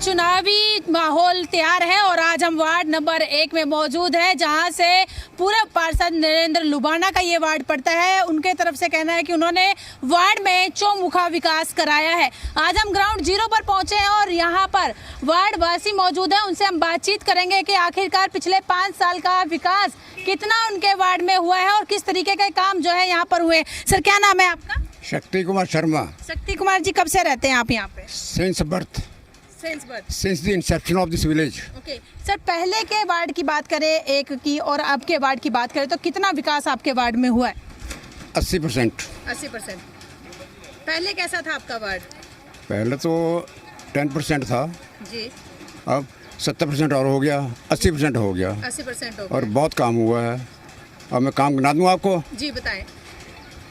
चुनावी माहौल तैयार है और आज हम वार्ड नंबर 1 में मौजूद है, जहां से पूर्व पार्षद नरेंद्र लुबाना का ये वार्ड पड़ता है। उनके तरफ से कहना है कि उन्होंने वार्ड में चौमुखा विकास कराया है। आज हम ग्राउंड जीरो पर पहुंचे हैं और यहां पर वार्ड वासी मौजूद है। उनसे हम बातचीत करेंगे कि आखिरकार पिछले 5 साल का विकास कितना उनके वार्ड में हुआ है और किस तरीके के काम जो है यहाँ पर हुए। सर, क्या नाम है आपका? शक्ति कुमार शर्मा। शक्ति कुमार जी, कब से रहते हैं आप यहाँ पे? Since birth, since the Inception of this village. Okay sir, पहले के वार्ड की बात करें एक की और अब के वार्ड की बात करें तो कितना विकास आपके वार्ड में हुआ है? 80%। 80%। पहले कैसा था आपका वार्ड? पहले तो 10% था जी, अब 70% और हो गया, 80% हो गया 80% हो और गया। बहुत काम हुआ है। अब मैं काम गिना दूँ आपको। जी बताएं।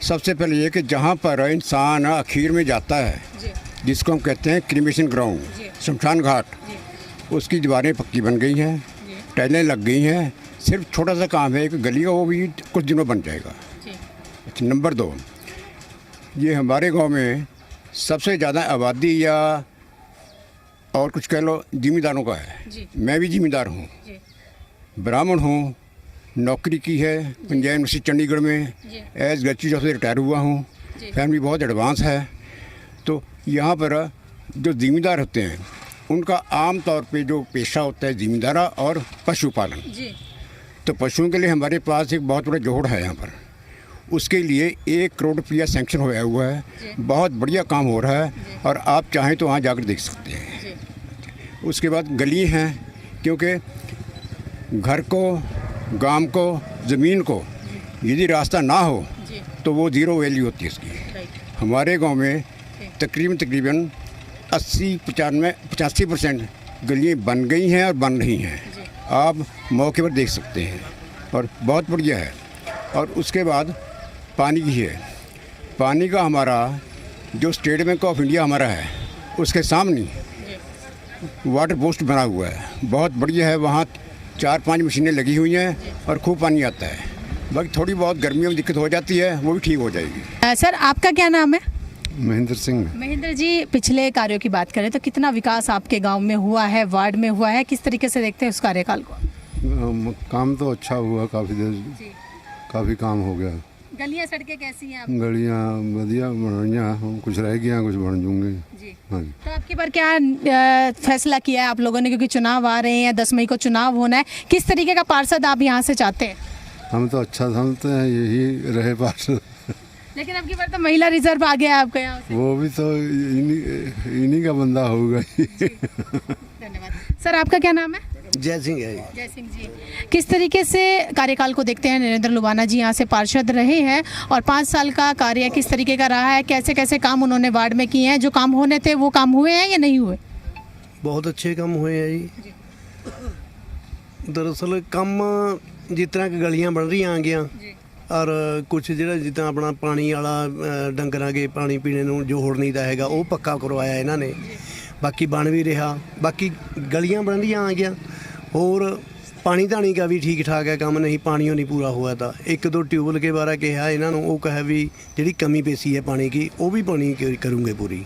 सबसे पहले ये कि जहाँ पर इंसान आखिर में जाता है, जी जिसको हम कहते हैं क्रिमेशन ग्राउंड, जी। शमशान घाट, जी उसकी दीवारें पक्की बन गई हैं, जी टाइलें लग गई हैं। सिर्फ छोटा सा काम है, एक गली का, वो भी कुछ दिनों बन जाएगा। जी अच्छा, नंबर 2, ये हमारे गांव में सबसे ज़्यादा आबादी या और कुछ कह लो जिम्मेदारों का है। जी मैं भी जिम्मेदार हूँ, जी ब्राह्मण हूँ, नौकरी की है पंजाब यूनिवर्सिटी चंडीगढ़ में, जी एज ग्रेजुएट जॉब से रिटायर हुआ हूँ। जी। फैमिली बहुत एडवांस है। तो यहाँ पर जो जिम्मेदार होते हैं उनका आम तौर पे जो पेशा होता है जिम्मेदारा और पशुपालन। जी तो पशुओं के लिए हमारे पास एक बहुत बड़ा जोड़ है यहाँ पर। उसके लिए 1 करोड़ रुपया सैंक्शन होया हुआ है। बहुत बढ़िया काम हो रहा है और आप चाहें तो वहाँ जाकर देख सकते हैं। जी उसके बाद गली हैं, क्योंकि घर को, गांव को, ज़मीन को यदि रास्ता ना हो जी तो वो ज़ीरो वैल्यू होती है इसकी। राइट। हमारे गांव में तकरीबन 85% गलियाँ बन गई हैं और बन रही हैं। आप मौके पर देख सकते हैं और बहुत बढ़िया है। और उसके बाद पानी की है। पानी का हमारा जो स्टेट बैंक ऑफ इंडिया हमारा है, उसके सामने वाटर पोस्ट बना हुआ है, बहुत बढ़िया है। वहाँ 4-5 मशीनें लगी हुई हैं और खूब पानी आता है। बाकी थोड़ी बहुत गर्मियों में दिक्कत हो जाती है, वो भी ठीक हो जाएगी। सर, आपका क्या नाम है? महेंद्र सिंह। महेंद्र जी, पिछले कार्यों की बात करें तो कितना विकास आपके गांव में हुआ है, वार्ड में हुआ है, किस तरीके से देखते हैं उस कार्यकाल को? काम तो अच्छा हुआ, काफ़ी देर, जी। काफ़ी काम हो गया। गलियां सड़कें कैसी हैं आप? गलियाँ बढ़िया बन रही हैं, कुछ रह गया, कुछ बन जाएंगे। जी। हाँ जी। तो आपकी बार क्या फैसला किया है आप लोगों ने, क्योंकि चुनाव आ रहे हैं, 10 मई को चुनाव होना है, किस तरीके का पार्षद आप यहाँ से चाहते हैं? हम तो अच्छा समझते हैं यही रहे पार्षद। लेकिन अब की बार तो महिला रिजर्व आ गया है आपके यहाँ से। वो भी तो इन्हीं का बंदा होगा। धन्यवाद। सर, आपका क्या नाम है? जय सिंह है। जय सिंह जी, किस तरीके से कार्यकाल को देखते हैं? नरेंद्र लुबाना जी यहाँ से पार्षद रहे हैं और 5 साल का कार्य किस तरीके का रहा है, कैसे कैसे काम उन्होंने वार्ड में किए हैं, जो काम होने थे वो काम हुए हैं या नहीं हुए? बहुत अच्छे काम हुए हैं जी। दरअसल ਕੰਮ जिस तरह की गलियां बन रही गया और कुछ ਜਿਹੜਾ ਜਿੱਦਾਂ ਆਪਣਾ ਪਾਣੀ ਵਾਲਾ ਡੰਗਰਾਂ ਕੇ ਪਾਣੀ ਪੀਣੇ ਨੂੰ ਜੋ ਹੋਰ ਨਹੀਂ ਦਾ ਹੈਗਾ ਉਹ ਪੱਕਾ ਕਰਵਾਇਆ ਇਹਨਾਂ ਨੇ। ਬਾਕੀ ਬਣ ਵੀ ਰਿਹਾ, ਬਾਕੀ ਗਲੀਆਂ ਬਣ ਰਹੀਆਂ ਆ ਗਿਆ। ਹੋਰ ਪਾਣੀ ਧਾਣੀ का भी ठीक ठाक है काम, नहीं पानियों नहीं पूरा हुआ था। 1-2 ट्यूबवेल के बारे कहा ਇਹਨਾਂ ਨੂੰ, ਉਹ कहा भी ਜਿਹੜੀ कमी पेशी है पानी की वो भी पानी करूँगे पूरी।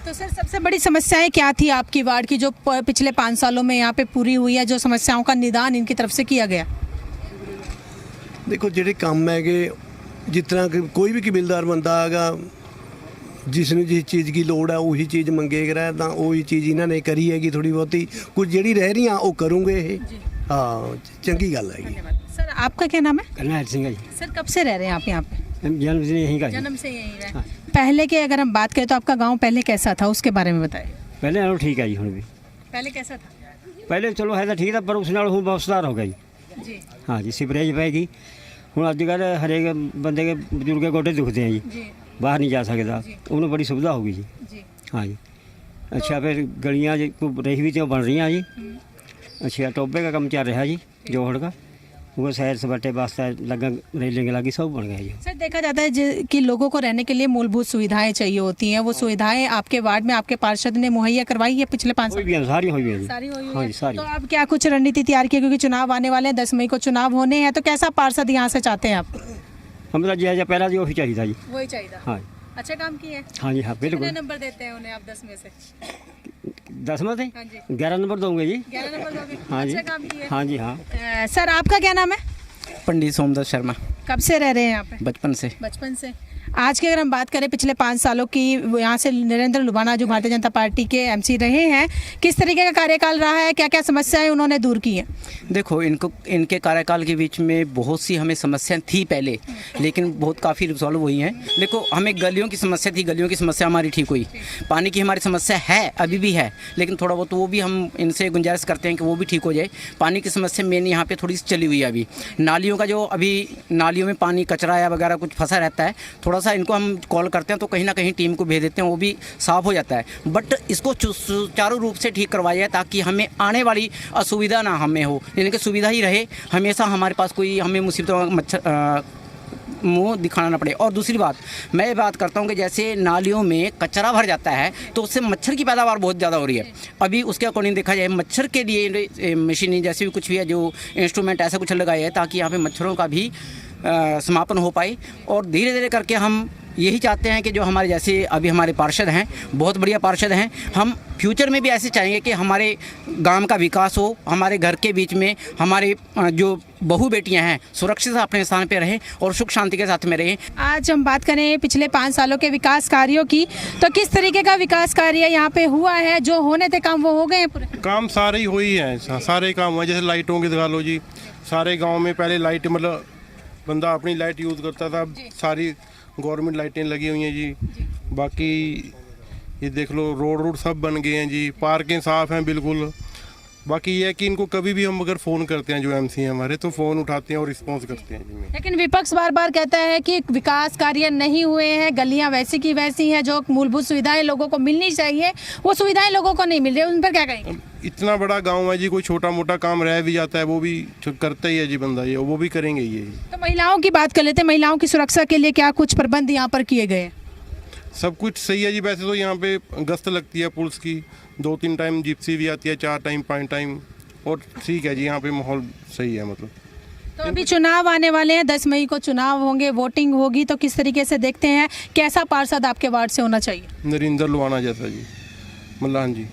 तो सर, सबसे बड़ी समस्याएं क्या थी आपकी वार्ड की जो पिछले 5 सालों में यहाँ पे पूरी हुई है, जो समस्याओं का निदान इनकी तरफ से किया गया? देखो ਜਿਹੜੇ ਕੰਮ ਹੈਗੇ, जिस तरह कि कोई भी कबीलदार बंदा आएगा, जिसने जिस चीज़ की लोड़ है वही चीज़ मंगेगा, तो वही चीज़ इन्होंने करी हैगी। थोड़ी बहुती कुछ ਜਿਹੜੀ रह रही वो करूँगे। हाँ, चंगी गल है। सर, आपका क्या नाम है? करनाल सिंह है जी। सर, कब से रह रहे हैं आप यहाँ पे? हम जन्म से यहीं का जी। जन्म से यहीं रहे। पहले के अगर हम बात करें तो आपका गांव पहले कैसा था, उसके बारे में बताइए। पहले नालों ठीक है जी। हुण भी पहले कैसा था? पहले चलो है तो ठीक था, पर उस नाल हुण बहुत सुधार हो गया जी। जी हाँ जी, सीवरेज पैगी। हुण अजकल हरेक बंदे के बजुर्ग के गोडे दुखते हैं जी, जी बाहर नहीं जा सकता, उन्हें बड़ी सुविधा होगी जी। जी हाँ जी। अच्छा, फिर गलियाँ जी रही भी तो बन रही हैं जी। अच्छा, टोबे का काम चल रहा जी, जोहड़ का, वो सैर सपाटे वास्ते लगा, रेलिंग लगी, सब बन गया जी। सर, देखा जाता है कि लोगों को रहने के लिए मूलभूत सुविधाएं चाहिए होती हैं, वो सुविधाएं आपके वार्ड में आपके पार्षद ने मुहैया करवाई है पिछले 5 हुई साल? भी हैं, सारी हुई भी हैं जी। सारी हुई हाँ है। जी, सारी। तो अब क्या कुछ रणनीति तैयार की, क्योंकि चुनाव आने वाले हैं, 10 मई को चुनाव होने हैं, तो कैसा पार्षद यहाँ से चाहते हैं आप? हम तो जैसा पहला जी वही चाहिए था जी। वही चाहिए। हाँ अच्छा काम किए? हाँ जी, हाँ कितने बिल्कुल। नंबर देते हैं उन्हें आप 10 में से? 10वां थे, हाँ जी। 11 नंबर दूंगे जी। 11 नंबर दोगे? हाँ जी, अच्छा काम किया। हाँ जी, हाँ। सर आपका क्या नाम है? पंडित सोमदत्त शर्मा, कब से रह रहे हैं यहाँ पे? बचपन से। बचपन से। आज की अगर हम बात करें पिछले 5 सालों की, यहाँ से नरेंद्र लुबाना जो भारतीय जनता पार्टी के एमसी रहे हैं, किस तरीके का कार्यकाल रहा है, क्या क्या समस्याएं उन्होंने दूर की हैं? देखो, इनके कार्यकाल के बीच में बहुत सी हमें समस्याएं थी पहले, लेकिन बहुत काफ़ी रिजॉल्व हुई हैं। देखो, हमें गलियों की समस्या थी, गलियों की समस्या हमारी ठीक हुई। पानी की हमारी समस्या है, अभी भी है, लेकिन थोड़ा बहुत वो भी हम इनसे गुंजाइश करते हैं कि वो भी ठीक हो जाए। पानी की समस्या मेन यहाँ पे थोड़ी सी चली हुई है अभी। नालियों का जो अभी नालियों में पानी कचरा या वगैरह कुछ फंसा रहता है, थोड़ा सा इनको हम कॉल करते हैं तो कहीं ना कहीं टीम को भेज देते हैं, वो भी साफ़ हो जाता है। बट इसको सुचारू रूप से ठीक करवाया जाए ताकि हमें आने वाली असुविधा ना हमें हो, यानी कि सुविधा ही रहे, हमेशा हमारे पास कोई हमें मुसीबतों मच्छर मुँह दिखाना ना पड़े। और दूसरी बात, मैं ये बात करता हूँ कि जैसे नालियों में कचरा भर जाता है तो उससे मच्छर की पैदावार बहुत ज़्यादा हो रही है। अभी उसके अकॉर्डिंग देखा जाए, मच्छर के लिए मशीनी जैसे भी कुछ भी है, जो इंस्ट्रूमेंट ऐसा कुछ लगाया है ताकि यहाँ पे मच्छरों का भी समापन हो पाए। और धीरे धीरे करके हम यही चाहते हैं कि जो हमारे जैसे अभी हमारे पार्षद हैं, बहुत बढ़िया पार्षद हैं, हम फ्यूचर में भी ऐसे चाहेंगे कि हमारे गांव का विकास हो, हमारे घर के बीच में हमारे जो बहू बेटियां हैं सुरक्षित अपने स्थान पे रहें और सुख शांति के साथ में रहें। आज हम बात करें पिछले 5 सालों के विकास कार्यों की, तो किस तरीके का विकास कार्य यहाँ पे हुआ है? जो होने थे काम वो हो गए हैं पूरे? काम सारे ही हो ही हैं, सारे काम हुए। जैसे लाइटों की दिखा लो जी, सारे गांव में पहले लाइट मतलब बंदा अपनी लाइट यूज़ करता था, सारी गवर्नमेंट लाइटें लगी हुई हैं जी। बाकी ये देख लो, रोड सब बन गए हैं जी, पार्कें साफ़ हैं बिल्कुल। बाकी ये है कि इनको कभी भी हम अगर फ़ोन करते हैं, जो एमसी हैं हमारे, तो फ़ोन उठाते हैं और रिस्पॉन्स करते हैं जी। लेकिन विपक्ष बार बार कहता है कि विकास कार्य नहीं हुए हैं, गलियां वैसी की वैसी हैं, जो मूलभूत सुविधाएं लोगों को मिलनी चाहिए वो सुविधाएं लोगों को नहीं मिल रही, उन पर क्या कहेंगे? इतना बड़ा गांव है जी, कोई छोटा मोटा काम रह भी जाता है वो भी करता ही है जी बंदा, ये वो भी करेंगे ये। तो महिलाओं की बात कर लेते हैं, महिलाओं की सुरक्षा के लिए क्या कुछ प्रबंध यहाँ पर किए गए? सब कुछ सही है जी। वैसे तो यहाँ पे गश्त लगती है पुलिस की, 2-3 टाइम जिप्सी भी आती है, 4 टाइम 5 टाइम, और ठीक है जी, यहाँ पे माहौल सही है मतलब। तो अभी चुनाव आने वाले हैं, 10 मई को चुनाव होंगे, वोटिंग होगी, तो किस तरीके से देखते हैं कैसा पार्षद आपके वार्ड से होना चाहिए? नरेंद्र लुबाना जैसा जी, मल्लान जी।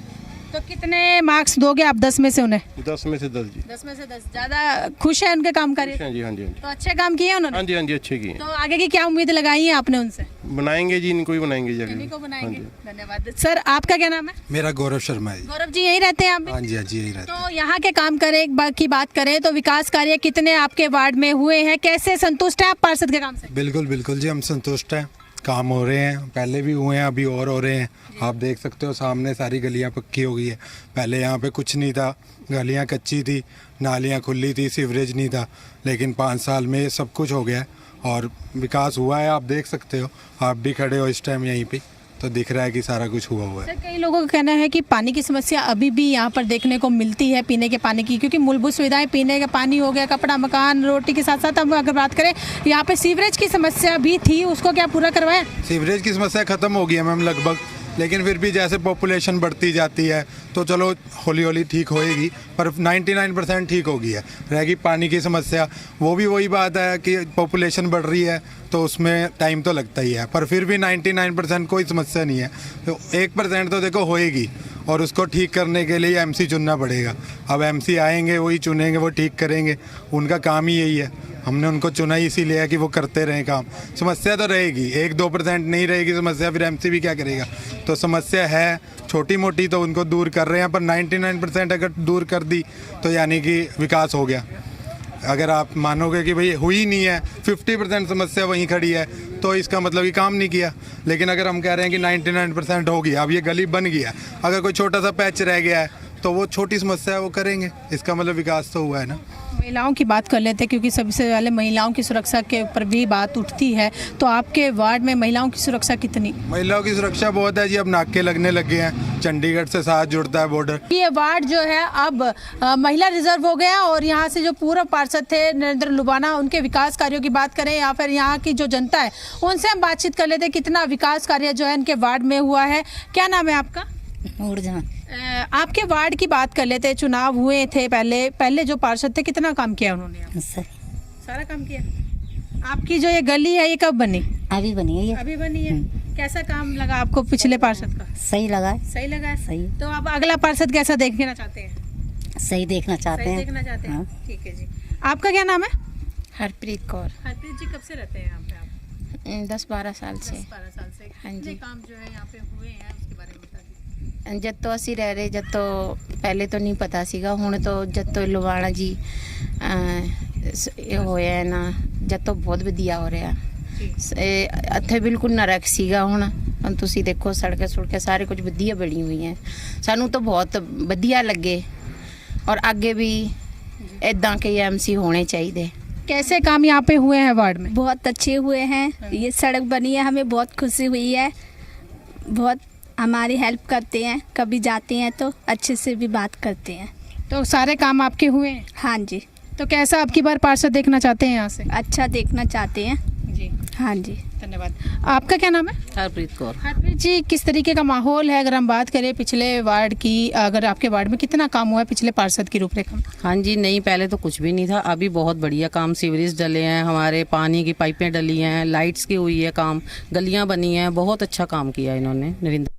तो कितने मार्क्स दोगे आप 10 में से उन्हें? 10 में से 10 जी। 10 में से 10। ज़्यादा खुश है उनके काम कार्य? हाँ जी, हाँ जी, हाँ जी। तो अच्छे काम किए उन्होंने? हाँ जी, हाँ जी, अच्छे किए। तो आगे की क्या उम्मीद लगाई है आपने उनसे? बनाएंगे जी, इनको ही बनाएंगे जी, इन्हीं को हाँ बनाएंगे। जी। धन्यवाद सर। आपका क्या नाम है? मेरा गौरव शर्मा है। गौरव जी यहीं रहते हैं आप भी? हाँ जी, हाँ जी, यही रहता है। तो यहाँ के काम करें एक बार की बात करें तो विकास कार्य कितने आपके वार्ड में हुए हैं, कैसे संतुष्ट है आप पार्षद के काम से? बिल्कुल बिल्कुल जी, हम संतुष्ट हैं। काम हो रहे हैं, पहले भी हुए हैं, अभी और हो रहे हैं। आप देख सकते हो सामने सारी गलियां पक्की हो गई है। पहले यहाँ पे कुछ नहीं था, गलियां कच्ची थी, नालियां खुली थी, सीवरेज नहीं था, लेकिन 5 साल में सब कुछ हो गया है और विकास हुआ है। आप देख सकते हो, आप भी खड़े हो इस टाइम यहीं पे, तो दिख रहा है कि सारा कुछ हुआ हुआ है। सर कई लोगों का कहना है कि पानी की समस्या अभी भी यहाँ पर देखने को मिलती है, पीने के पानी की, क्योंकि मूलभूत सुविधाएं पीने का पानी हो गया, कपड़ा, मकान, रोटी के साथ साथ हम अगर बात करें यहाँ पे सीवरेज की समस्या भी थी, उसको क्या पूरा करवाएं? सीवरेज की समस्या ख़त्म हो गई है मैम लगभग, लेकिन फिर भी जैसे पॉपुलेशन बढ़ती जाती है तो चलो हौली हौली ठीक होएगी, पर 99% ठीक हो गई है। रहेगी पानी की समस्या, वो भी वही बात है कि पॉपुलेशन बढ़ रही है तो उसमें टाइम तो लगता ही है, पर फिर भी 99% कोई समस्या नहीं है। तो 1% तो देखो होएगी, और उसको ठीक करने के लिए एमसी चुनना पड़ेगा। अब एमसी आएंगे, वही चुनेंगे, वो ठीक करेंगे, उनका काम ही यही है। हमने उनको चुना ही इसीलिए है कि वो करते रहें काम। समस्या तो रहेगी, 1-2% नहीं रहेगी समस्या, फिर एमसी भी क्या करेगा। तो समस्या है छोटी मोटी, तो उनको दूर कर रहे हैं, पर 99% अगर दूर कर दी तो यानी कि विकास हो गया। अगर आप मानोगे कि भाई हुई नहीं है, 50% समस्या वहीं खड़ी है, तो इसका मतलब कि काम नहीं किया। लेकिन अगर हम कह रहे हैं कि 99% हो गया, अब ये गली बन गया, अगर कोई छोटा सा पैच रह गया है तो वो छोटी समस्या है वो करेंगे, इसका मतलब विकास तो हुआ है ना। महिलाओं की बात कर लेते हैं, क्योंकि सबसे पहले महिलाओं की सुरक्षा के ऊपर भी बात उठती है, तो आपके वार्ड में महिलाओं की सुरक्षा कितनी? महिलाओं की सुरक्षा बहुत है जी, अब नाके लगने लगे हैं, चंडीगढ़ से साथ जुड़ता है बॉर्डर। ये वार्ड जो है अब महिला रिजर्व हो गया, और यहाँ से जो पूर्व पार्षद थे नरेंद्र लुबाना, उनके विकास कार्यों की बात करें या फिर यहाँ की जो जनता है उनसे हम बातचीत कर लेते हैं, कितना विकास कार्य जो है इनके वार्ड में हुआ है। क्या नाम है आपका? आपके वार्ड की बात कर लेते हैं, चुनाव हुए थे पहले जो पार्षद थे, कितना काम किया उन्होंने? सारा काम किया। आपकी जो ये गली है ये कब बनी? अभी बनी है ये। अभी बनी है। कैसा काम लगा आपको पिछले पार्षद का? सही लगा है, सही लगा है? सही तो अब अगला पार्षद कैसा देखना चाहते हैं? सही देखना चाहते सही हैं। देखना चाहते हैं। हाँ। ठीक है जी। आपका क्या नाम है? हरप्रीत कौर। हरप्रीत जी, कब से रहते हैं यहाँ पे आप? 10-12 साल से। 12 साल से। हाँ कितने जी। काम जो है यहाँ पे हुए हैं उसके बारे में बता दीजिए। जद तो ਅਸੀਂ ਰਹਿ ਰਹੇ ਜਦ ਤੋਂ ਪਹਿਲੇ ਤੋਂ ਨਹੀਂ ਪਤਾ ਸੀਗਾ ਹੁਣ ਤੋਂ ਜਦ ਤੋਂ ਲੁਬਾਣਾ ਜੀ ਇਹ ਹੋਇਆ ਹੈ ਨਾ ਜਦ ਤੋਂ ਬਹੁਤ ਵਧੀਆ ਹੋ ਰਿਹਾ ਇੱਥੇ ਬਿਲਕੁਲ ਨਰਕ ਸੀਗਾ ਹੁਣ ਤੁਸੀਂ ਦੇਖੋ ਸੜਕਾਂ ਸੁੜਕਾਂ ਸਾਰੇ ਕੁਝ ਵਧੀਆ ਬਣੀ ਹੋਈ ਹੈ ਸਾਨੂੰ ਤਾਂ ਬਹੁਤ ਵਧੀਆ ਲੱਗੇ ਔਰ ਅੱਗੇ ਵੀ ਇਦਾਂ के एमसी होने चाहिए। कैसे काम यहाँ पे हुए हैं वार्ड में? बहुत अच्छे हुए हैं। ये सड़क बनी है, हमें बहुत खुशी हुई है। बहुत हमारी हेल्प करते हैं, कभी जाते हैं तो अच्छे से भी बात करते हैं। तो सारे काम आपके हुए हैं? हाँ जी। तो कैसा आपकी बार पार्षद देखना चाहते हैं यहाँ से? अच्छा देखना चाहते हैं जी, हाँ जी। धन्यवाद। आपका क्या नाम है? हरप्रीत कौर। हरप्रीत जी, किस तरीके का माहौल है अगर हम बात करें पिछले वार्ड की? अगर आपके वार्ड में कितना काम हुआ है पिछले पार्षद की रूपरेखा में? हाँ जी, नहीं पहले तो कुछ भी नहीं था, अभी बहुत बढ़िया काम, सीवरेज डले हैं, हमारे पानी की पाइपें डली हैं, लाइट्स की हुई है काम, गलियां बनी हैं, बहुत अच्छा काम किया इन्होंने नरेंद्र